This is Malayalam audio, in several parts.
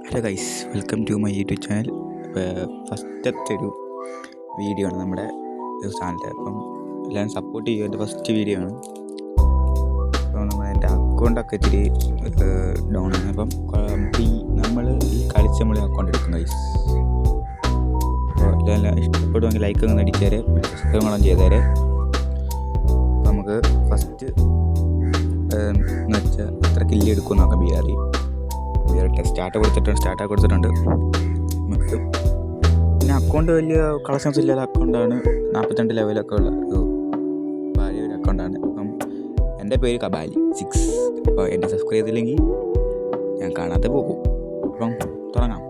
Hello guys, welcome to my YouTube channel. ഫസ്റ്റത്തെ ഒരു വീഡിയോ ആണ് നമ്മുടെ ചാനലിൽ. അപ്പം എല്ലാവരും സപ്പോർട്ട് ചെയ്യുക. എൻ്റെ ഫസ്റ്റ് വീഡിയോ ആണ്. അപ്പോൾ എൻ്റെ അക്കൗണ്ടൊക്കെ ഇത്തിരി ഡൗൺ ആണ്. അപ്പം നമ്മൾ കളിച്ച് നമ്മൾ അക്കൗണ്ട് എടുക്കും ഗൈസ്. അപ്പോൾ എല്ലാം ഇഷ്ടപ്പെടുമെങ്കിൽ ലൈക്ക് ഒന്ന് അടിച്ചേരെ, സബ്സ്ക്രൈബ് ചെയ്തേരെ. അപ്പോൾ നമുക്ക് ഫസ്റ്റ് എന്ന് വെച്ചാൽ എത്ര കില്ല് എടുക്കുമെന്ന് നോക്കാം. സ്റ്റാർട്ട് കൊടുത്തിട്ടുണ്ട്. നമുക്ക് പിന്നെ അക്കൗണ്ട് വലിയ കളക്ഷൻസ് ഇല്ലാത്ത അക്കൗണ്ടാണ്. 42 ലെവലൊക്കെ ഉള്ള ഒരു വലിയൊരു അക്കൗണ്ടാണ്. അപ്പം എൻ്റെ പേര് കബാലി 6. അപ്പോൾ എന്നെ സബ്സ്ക്രൈബ് ചെയ്തില്ലെങ്കിൽ ഞാൻ കാണാതെ പോകും. അപ്പം തുടങ്ങാം.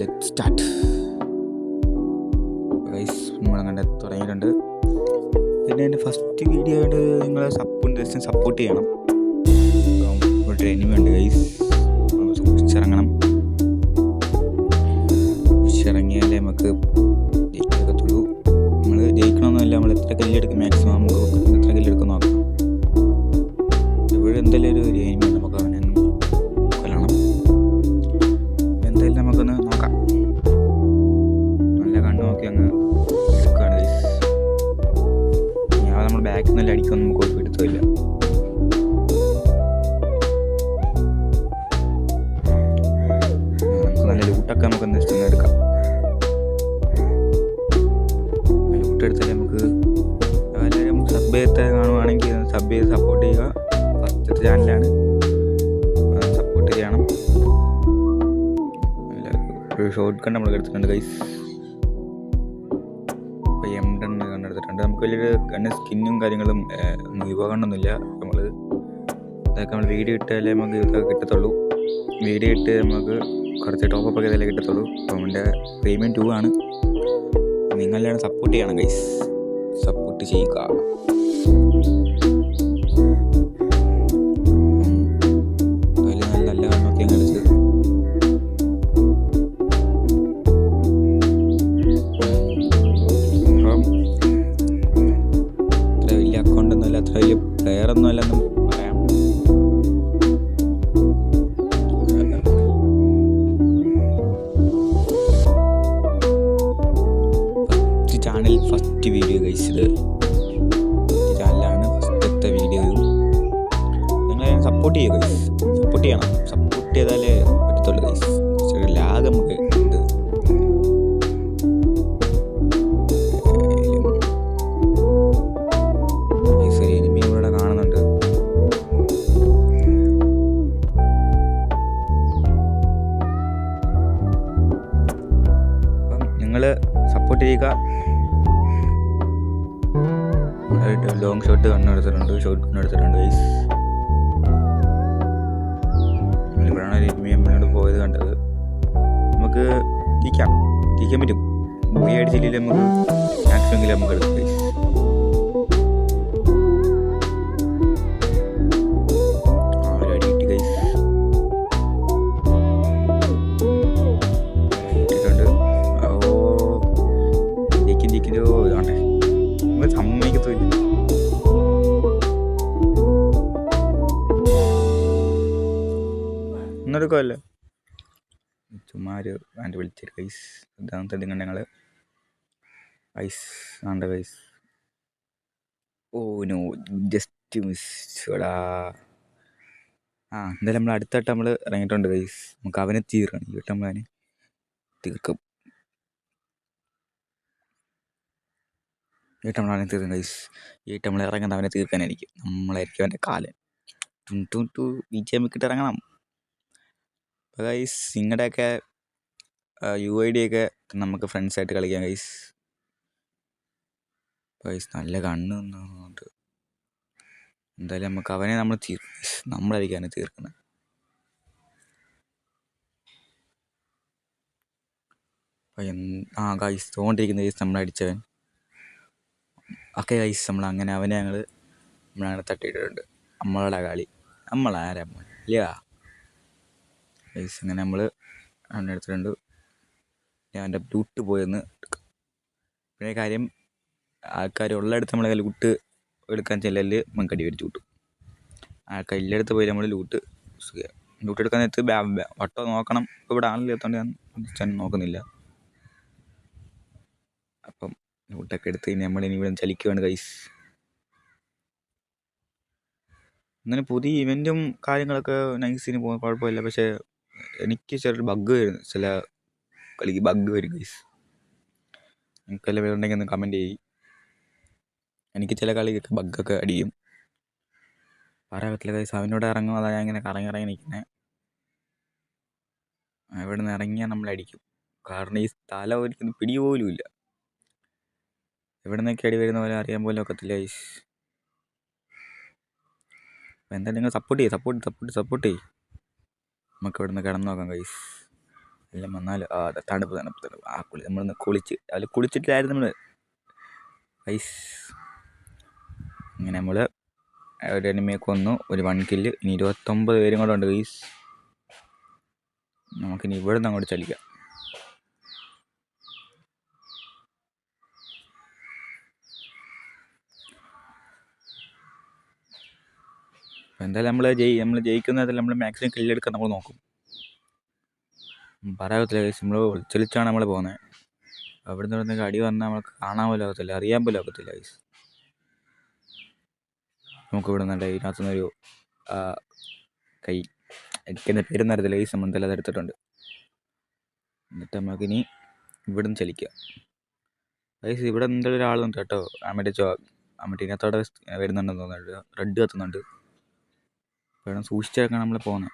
Let start. ഗൈസ്, നമ്മളങ്ങനെ തുടങ്ങിയിട്ടുണ്ട്. പിന്നെ എൻ്റെ ഫസ്റ്റ് വീഡിയോ ആയിട്ട് നിങ്ങൾ സപ്പോർട്ട് ചെയ്യണം. ഒരു എനിമി ഉണ്ട് ഗൈസ്, സൂക്ഷിച്ചിറങ്ങണം. സൂക്ഷിച്ചിറങ്ങിയാലേ നമുക്ക് ജയിക്കത്തുള്ളൂ. നമ്മൾ ജയിക്കണമെന്നില്ല, നമ്മൾ എത്ര കല്ലെടുക്കും മാക്സിമം നമുക്ക് എത്ര കല്ലെടുക്കും നോക്കാം. ഇവിടെ എന്തായാലും ഒരു എനിമി നമുക്ക് അവനെ കൊല്ലണം. എന്തായാലും നമുക്കൊന്ന് നോക്കാം. നല്ല കണ്ണ് നോക്കി അങ്ങ് എടുക്കുകയാണ് ഗൈസ്. ഞാൻ നമ്മൾ ബാക്കിൽ നല്ല അടിക്കൊന്നും നമുക്ക് ഒരു പിടുത്തമില്ല. ലൂട്ടൊക്കെ നമുക്ക് ജസ്റ്റ് എടുക്കാം. ലൂട്ട് എടുത്താൽ നമുക്ക് എല്ലാവരും സബ് ചെയ്ത് കാണുവാണെങ്കിൽ സബ് ചെയ്ത് സപ്പോർട്ട് ചെയ്യുക. ഫസ്റ്റത്തെ ചാനലാണ്, സപ്പോർട്ട് ചെയ്യണം. ഒരു ഷോർട്ട് ഗൺ നമ്മൾ എടുത്തിട്ടുണ്ട് ഗൈസ്. ഇപ്പോൾ M10 കണ്ടെടുത്തിട്ടുണ്ട്. നമുക്ക് വലിയൊരു ഗണ്ണ് സ്കിന്നും കാര്യങ്ങളും ഉപകരണമൊന്നുമില്ല. നമ്മൾ ഇതൊക്കെ നമ്മൾ വീഡിയോ ഇട്ടാലേ നമുക്ക് ഇതൊക്കെ കിട്ടത്തുള്ളൂ. വീഡിയോ ഇട്ട് നമുക്ക് കുറച്ച് ടോപ്പപ്പ് ഒക്കെ ഇതിലേ കിട്ടത്തുള്ളൂ. അപ്പം എൻ്റെ പ്രീമിയം 2 ആണ്. നിങ്ങളെല്ലാം സപ്പോർട്ട് ചെയ്യണം ഗൈസ്, സപ്പോർട്ട് ചെയ്യുക. അതിൽ നല്ല നോക്കി കളിച്ച് അപ്പം അത്ര വലിയ അക്കൗണ്ടൊന്നുമില്ല, അത്ര വലിയ പ്ലെയറൊന്നും അല്ലെന്നും പറയാം. ഫസ്റ്റ് വീഡിയോ ഗൈസ്, ഇത് ചാനലാണ് ഫസ്റ്റത്തെ വീഡിയോയും. നിങ്ങൾ സപ്പോർട്ട് ചെയ്യുക ഗൈസ്, സപ്പോർട്ട് ചെയ്യണം. സപ്പോർട്ട് ചെയ്താലേ പറ്റത്തുള്ളൂ ഗൈസ്. ചെറിയ ലാഗ് നമുക്ക് ഉണ്ട്. എനിമി ഇവിടെ കാണുന്നുണ്ട്. അപ്പം നിങ്ങൾ സപ്പോർട്ട് ചെയ്യുക. ലോങ് ഷോട്ട് കണ്ണെടുത്തിട്ടുണ്ട്, ഷോർട്ട് കണ്ണെടുത്തിട്ടുണ്ട് ഗൈസ്. ഇവിടെയാണ് എനിമിയോട് പോയത് കണ്ടത്. നമുക്ക് ജയിക്കാൻ പറ്റും. ബോയി അടിച്ചില്ലെങ്കിൽ നമുക്ക് മാക്സിമെങ്കിലും നമുക്ക് എടുക്കും ഗൈസ്. ഒരു അടി കിട്ടി ഗൈസ്. കിട്ടിയിട്ടുണ്ട്. ജയിക്കും ഇതാണ്ടേ, നമ്മൾ സമ്മതിക്കത്തില്ല. ഒന്നെടുക്കുമല്ലോ, ചുമ്മാ ഒരു ആൻഡ് വിളിച്ചിട്ട് ഗൈസ്. ഇതാണ് തെളിങ്ങണ്ട ഞങ്ങൾ ഐസ് ആണ്ട ഗൈസ്. ഓ നോ, ജസ്റ്റ് മിസ്സടാ. എന്തായാലും നമ്മൾ അടുത്തായിട്ട് നമ്മൾ ഇറങ്ങിയിട്ടുണ്ട് ഗൈസ്. നമുക്ക് അവനെ തീർക്കണം. ഈ വട്ടം നമ്മളവനെ തീർക്കും. നമ്മളവനെ തീർക്കും ഗൈസ്. ഈ നമ്മൾ ഇറങ്ങുന്നത് അവനെ തീർക്കാനായിരിക്കും. നമ്മളായിരിക്കും അവൻ്റെ കാലൻ. BGM ഇറങ്ങണം. അപ്പോൾ ഗൈസ്, നിങ്ങളുടെയൊക്കെ UID ഒക്കെ നമുക്ക് ഫ്രണ്ട്സായിട്ട് കളിക്കാം ഗൈസ്. നല്ല കണ്ണ് ഉണ്ട്. എന്തായാലും നമുക്ക് അവനെ നമ്മൾ തീർക്കും. നമ്മളായിരിക്കും അവനെ തീർക്കുന്നത്. അപ്പോൾ ഗൈസ്, തോണ്ടിരിക്കുന്ന ഗൈസ് നമ്മളടിച്ചവൻ. ഓക്കെ ഗൈസ്, നമ്മളങ്ങനെ അവനെ നമ്മളങ്ങനെ തട്ടിയിട്ടുണ്ട്. നമ്മളുടെ കളി നമ്മളാരാ ഇല്ല ഗൈസ്. അങ്ങനെ നമ്മൾ അവനെ എടുത്തിട്ടുണ്ട്. ഞാൻ എൻ്റെ ലൂട്ട് പോയെന്ന് എടുക്കാം. പിന്നെ കാര്യം, ആൾക്കാർ ഉള്ളിടത്ത് നമ്മളെ ലൂട്ട് എടുക്കാൻ ചെല്ലല് നമുക്ക് അടി വരിച്ചു കിട്ടും. ആ കല്ലെടുത്ത് പോയി നമ്മൾ ലൂട്ട് എടുക്കാൻ നേരത്ത് വട്ടം നോക്കണം. ഇപ്പോൾ ഇവിടെ ആളില്ലാത്തതുകൊണ്ട് ഞാൻ നോക്കുന്നില്ല. അപ്പം ലൂട്ടൊക്കെ എടുത്ത് നമ്മളിനി ഇവിടെ ചലിക്കുകയാണ് ഗൈസ്. അങ്ങനെ പുതിയ ഇവൻറ്റും കാര്യങ്ങളൊക്കെ നൈസിന് പോകുന്ന കുഴപ്പമില്ല. പക്ഷേ എനിക്ക് ചെറിയൊരു ബഗ് വരുന്നു, ചില കളിക്ക് ബഗ് വരും ഗൈസ്. നിങ്ങൾക്കെല്ലാം വേറുണ്ടെങ്കിൽ ഒന്ന് കമൻറ്റ് ചെയ്യും. എനിക്ക് ചില കളിയൊക്കെ ബഗ്ഗൊക്കെ അടിക്കും, പറയാൻ പറ്റില്ല ഗൈസ്. അവനോട് ഇറങ്ങും, അതാ ഞാൻ ഇങ്ങനെ കറങ്ങി നിൽക്കുന്നത്. ഇവിടെ നിന്ന് ഇറങ്ങിയാൽ നമ്മളടിക്കും. കാരണം ഈ സ്ഥലം ഒരിക്കലും പിടി പോലും ഇല്ല. എവിടെ നിന്നൊക്കെ അടി വരുന്ന പോലെ അറിയാൻ പോലും ഒക്കത്തില്ല ഗൈസ്. അപ്പോൾ എന്തായാലും നിങ്ങൾ സപ്പോർട്ട് ചെയ്യും. നമുക്ക് ഇവിടെ നിന്ന് കിടന്നു നോക്കാം ഗൈസ്. എല്ലാം വന്നാൽ തണുപ്പ് നമ്മളൊന്ന് കുളിച്ചിട്ടായിരുന്നു നമ്മൾ ഗൈസ്. ഇങ്ങനെ നമ്മൾ ഒരു എനിമിയെ കൊന്നു, ഒരു 1 കില്ല്. ഇനി 29 പേരും കൂടെ ഉണ്ട് ഗൈസ്. നമുക്കിനി ഇവിടെ നിന്ന് അങ്ങോട്ട് ചലിക്കാം. എന്തായാലും നമ്മൾ ജയിക്കുന്നതിൽ നമ്മൾ മാക്സിമം കില്ലെടുക്കാൻ നമ്മൾ നോക്കും. പറയാകത്തില്ല ഗൈസ്. നമ്മൾ ചലിച്ചാണ് നമ്മൾ പോകുന്നത്. അവിടെ നിന്ന് അടി വന്നാൽ നമുക്ക് കാണാൻ പോലും ആകത്തില്ല, അറിയാൻ പോലും ആകത്തില്ല ഗൈസ്. നമുക്ക് ഇവിടെ നിന്നുണ്ട് ഇതിനകത്തുനിന്നൊരു കൈ, എനിക്കെന്നെ പേരും അറിയത്തില്ല ഗൈസ്. നമ്മൾ എന്തെല്ലാം എടുത്തിട്ടുണ്ട്. എന്നിട്ട് നമുക്കിനി ഇവിടെ നിന്ന് ചലിക്കുക ഗൈസ്. ഇവിടെ എന്തെങ്കിലും ഒരാളുണ്ട് കേട്ടോ. മറ്റേ ഇതിനകത്തോടെ വരുന്നുണ്ടെന്ന് തോന്നുന്നുണ്ട്. റെഡ് കത്തുന്നുണ്ട്. വേണം സൂക്ഷിച്ചേക്കാണ് നമ്മൾ പോകുന്നത്.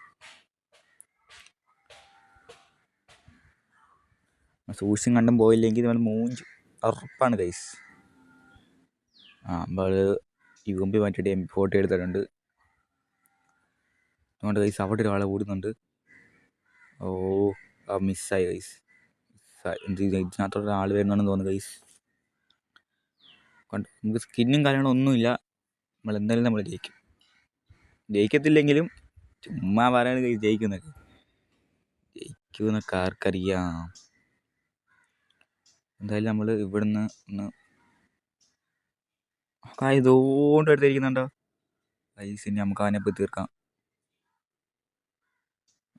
സൂക്ഷിച്ചും കണ്ടും പോയില്ലെങ്കിൽ നമ്മൾ മൂഞ്ച് ഉറപ്പാണ് ഗൈസ്. നമ്മൾ UMP മാറ്റിയിട്ട് M40 എടുത്തിട്ടുണ്ട്. അതുകൊണ്ട് ഗൈസ് അവിടെ ഒരാളെ ഓടുന്നുണ്ട്. മിസ്സായി ഗൈസ്. ഇതിനകത്തോടെ ആൾ വരുന്നുണ്ടെന്ന് തോന്നുന്നു ഗൈസ്. നമുക്ക് സ്കിന്നും കാര്യങ്ങളും ഒന്നുമില്ല. നമ്മൾ എന്തായാലും നമ്മൾ ജയിക്കത്തില്ലെങ്കിലും ചുമ്മാ പറയാണ് ഗൈസ്. ജയിക്കുമെന്നൊക്കെ ആർക്കറിയാം. എന്തായാലും നമ്മൾ ഇവിടുന്ന് ഒന്ന് ഇതുകൊണ്ട് എടുത്തിരിക്കുന്നുണ്ടോ ഗൈസ്. ഇനി നമുക്ക് അവനെ പോയി തീർക്കാം.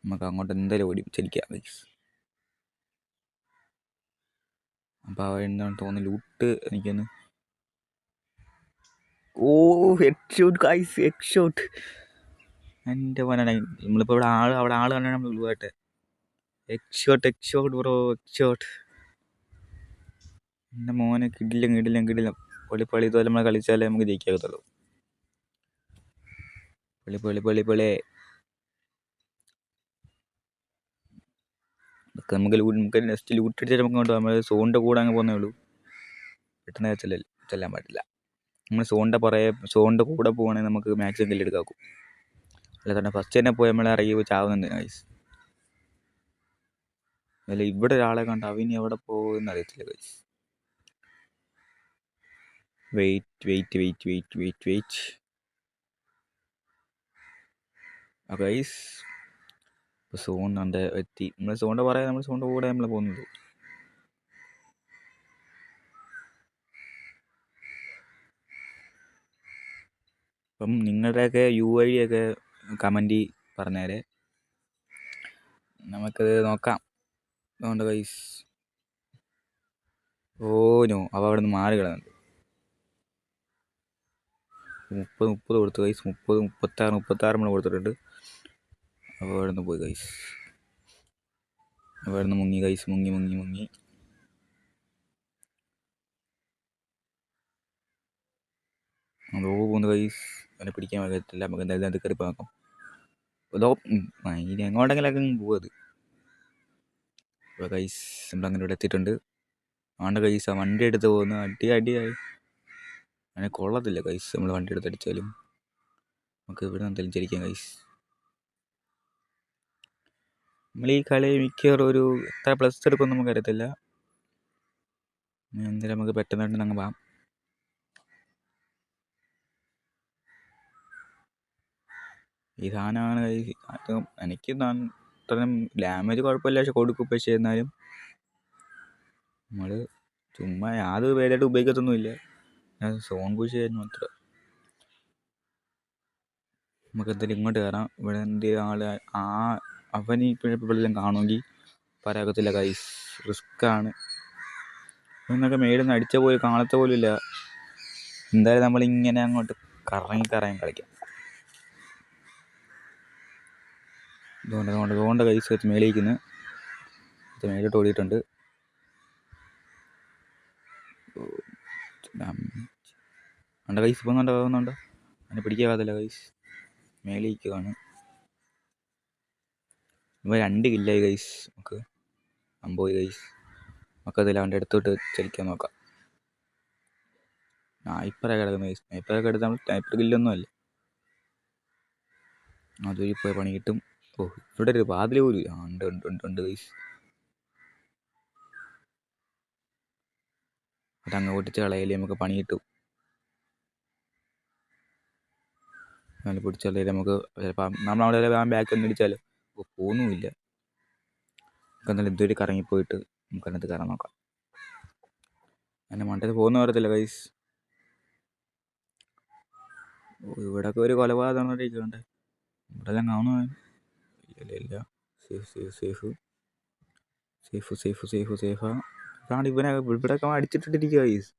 നമുക്ക് അങ്ങോട്ട് എന്തായാലും ഓടി ചലിക്കാം ഗൈസ്. അപ്പോൾ അവൻ എന്താണ് തോന്നുന്നു ലൂട്ട് എനിക്കൊന്ന് ഹെഡ്ഷോട്ട് ഗൈസ്, ഹെഡ്ഷോട്ട്. എൻ്റെ മോനാണ്. നമ്മളിപ്പോൾ അവിടെ ആൾ കണ്ടാൽ നമ്മൾ പോകട്ടെ. Headshot bro, headshot. എൻ്റെ മോനെ കിടിലം പൊളി. ഇതുപോലെ നമ്മൾ കളിച്ചാലേ നമുക്ക് ജയിക്കാകത്തുള്ളൂ. പൊളി. ഇതൊക്കെ നമുക്ക് നെക്സ്റ്റ് ലൂട്ട് അടിച്ചാൽ നമുക്ക് കൊണ്ട് നമ്മൾ സോണിൻ്റെ കൂടെ അങ്ങ് പോകുന്നേ ഉള്ളൂ. പെട്ടെന്ന് ചെല്ലാൻ പാടില്ല. നമ്മൾ സോണിൻ്റെ കൂടെ പോവുകയാണെങ്കിൽ നമുക്ക് മാക്സിമം കില്ലെടുക്കാക്കും. അല്ല തന്നെ ഫസ്റ്റ് തന്നെ പോയി നമ്മളെ ഇറങ്ങി പോയി ചാവുന്നുണ്ട് ഗൈസ്. അല്ല ഇവിടെ ഒരാളെ കണ്ട് അവന് എവിടെ പോകുമെന്ന് അറിയത്തില്ല ഗൈസ്. വെയിറ്റ്. ഗൈസ് ഇപ്പോൾ സോൺ കണ്ട് എത്തി. നമ്മൾ സോണിൻ്റെ കൂടെ നമ്മൾ പോകുന്നുള്ളൂ. അപ്പം നിങ്ങളുടെയൊക്കെ UID ഒക്കെ കമൻറ്റ് പറഞ്ഞേരെ, നമുക്കത് നോക്കാം. അതുകൊണ്ട് ഗൈസ് നോ അവ അവിടെ നിന്ന് മാറി കിടന്നുണ്ട്. 30 കൊടുത്തു ഗൈസ്. 36 നമ്മൾ കൊടുത്തിട്ടുണ്ട്. അപ്പോൾ അവിടെ നിന്ന് പോയി ഗൈസ്. അവിടെ നിന്ന് മുങ്ങി ഗൈസ്. മുങ്ങി അതോ പോകുന്നു ഗൈസ്. അവനെ പിടിക്കാൻ പറ്റത്തില്ല. നമുക്ക് എന്തായാലും അത് കയറി നോക്കാം. ഇനി എങ്ങോട്ടെങ്കിലൊക്കെ പോവത്. അപ്പോൾ ഗൈസ് നമ്മളങ്ങനെ ഇവിടെ എത്തിയിട്ടുണ്ട്. ആണ്ട് ഗൈസ് ആ വണ്ടി എടുത്ത് പോകുന്നു. അടിയായി അങ്ങനെ കൊള്ളത്തില്ല ഗൈസ്. നമ്മൾ വണ്ടി എടുത്ത് അടിച്ചാലും നമുക്ക് ഇവിടെ എന്തെങ്കിലും ചലിക്കാം ഗൈസ്. നമ്മൾ ഈ കളി മിക്കവാറും ഒരു എത്ര പ്ലസ് എടുക്കുമെന്ന് നമുക്ക് അറിയത്തില്ല. എന്തായാലും നമുക്ക് പെട്ടെന്ന് അങ്ങ് പോകാം. ഈ സാധനമാണ് എനിക്ക് അത്രയും ഡാമേജ് കുഴപ്പമില്ല, പക്ഷെ കൊടുക്കും. പക്ഷേ എന്നാലും നമ്മൾ ചുമ്മാ യാതൊരു പേരായിട്ട് ഉപയോഗിക്കത്തൊന്നുമില്ല. ഞാൻ സോൺ പുഷ് ചെയ്യാൻ മാത്രം. നമുക്ക് എന്തായാലും ഇങ്ങോട്ട് കയറാം. ഇവിടെ എൻ്റെ ആൾ അവന് ഇപ്പോഴെല്ലാം കാണുമെങ്കിൽ പറയാക്കത്തില്ല ഗൈസ്, റിസ്ക്കാണ്. എന്നൊക്കെ മേളിൽ നിന്ന് അടിച്ച പോലും കാണത്ത പോലും ഇല്ല. എന്തായാലും നമ്മളിങ്ങനെ അങ്ങോട്ട് കറങ്ങി കളിക്കാം. അതുകൊണ്ട് കൈസ് വെച്ച് മേളിയിരിക്കുന്നു. മേലോട്ട് ഓടിയിട്ടുണ്ട്. കണ്ട കൈസ് പോകുന്നുണ്ടോ അതിനെ പിടിക്കാതില്ല ഗൈസ്. മേളിരിക്കുകയാണ്. ഇവ 2 കില്ലായി ഗൈസ്. നമുക്ക് പോയി ഗൈസ്. നമുക്കതിൽ അവൻ്റെ അടുത്തോട്ട് ചലിക്കാൻ നോക്കാം. സ്നൈപ്പറൊക്കെ കിടക്കുന്ന ഗൈസ്. സ്നൈപ്പറൊക്കെ എടുത്ത് നമ്മൾ സ്നൈപ്പർ കില്ലൊന്നും അല്ല. അതൊരു പോയി പണി കിട്ടും. ഇവിടെ ഒരു വാതിൽ പോലും ഉണ്ട് ഗൈസ്. അതങ്ങ് പൊട്ടിച്ച് കളയല്ലേ നമുക്ക് പണി കിട്ടും. നല്ല പൊടിച്ച് കളയല്ലേ നമുക്ക്. ചിലപ്പോൾ നമ്മളവിടെ ബാക്ക് ഒന്ന് അടിച്ചാൽ പോകുന്നുമില്ല. നമുക്ക് എന്തായാലും ഇതുവരെ കറങ്ങിപ്പോയിട്ട് നമുക്ക് അതിനകത്ത് കയറാൻ നോക്കാം. എൻ്റെ മണ്ടത്ത് പോകുന്ന പറയത്തില്ല ഗൈസ്. ഇവിടെയൊക്കെ ഒരു കൊലപാതകം നടന്നിരിക്കുന്നുണ്ട്. ഇവിടെ എല്ലാം കാണുമോ? ഇല്ല. സേഫാ. കാരണം ഇവിടെയൊക്കെ അടിച്ചിട്ടിരിക്കുക ഗൈസ്.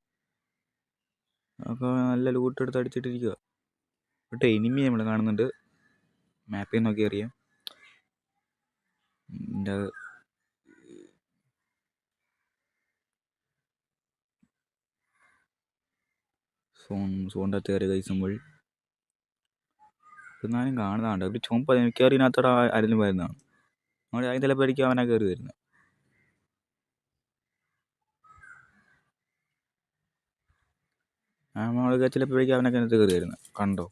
അപ്പോൾ നല്ല ലൂട്ടെടുത്ത് അടിച്ചിട്ടിരിക്കുക. ഇവിടെ എനിമി നമ്മൾ കാണുന്നുണ്ട്. മാപ്പിൽ നോക്കി അറിയാം. എൻ്റെ സോണിൻ്റെ അകത്ത് കയറി ഗൈസ്. നമ്മൾ എന്നാലും കാണുന്നതാണ് ഒരു ചുമപ്പ് മിക്കവാറും ഇതിനകത്തോടെ ആരെങ്കിലും വരുന്നതാണ്. നമ്മൾ അതിന് ചിലപ്പോൾ ആയിരിക്കും അവനാ കയറി വരുന്നത്. നമ്മൾ ചിലപ്പോഴേക്കും അവനൊക്കെ അതിനകത്ത് കയറി വരുന്നത് കണ്ടോ.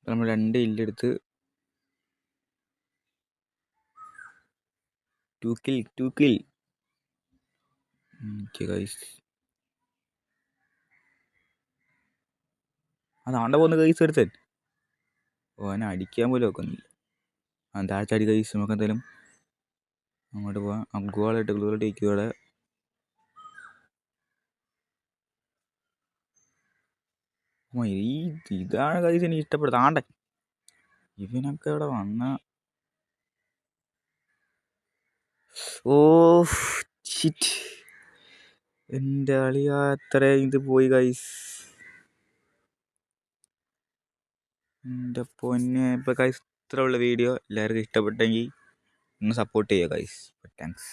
നമ്മൾ 2 ഇല്ലെടുത്ത് 2 kill. ഗൈസ് അതാണ്ട പോകുന്ന ഗൈസ് എടുത്തൻ. അവനെ അടിക്കാൻ പോലും വെക്കുന്നില്ല. താഴ്ചടി ഗൈസ്. നമുക്ക് എന്തായാലും അങ്ങോട്ട് പോവാം. ഗ്ലൂവാളിട്ട് ഇരിക്കും ഇവിടെ. ഇതാണ് ഗൈസ് എനിക്ക് ഇഷ്ടപ്പെടുന്നത്. ആണ്ടെ ഇവനൊക്കെ ഇവിടെ വന്ന ഷിറ്റ്. എൻ്റെ അളിയാ അത്രയും ഇത് പോയി ഗൈസ്. എൻ്റെ പൊന്നെ. ഇപ്പോൾ ഗൈസ് ഇത്ര ഉള്ള വീഡിയോ എല്ലാവർക്കും ഇഷ്ടപ്പെട്ടെങ്കിൽ ഒന്ന് സപ്പോർട്ട് ചെയ്യുക ഗൈസ്. താങ്ക്സ്.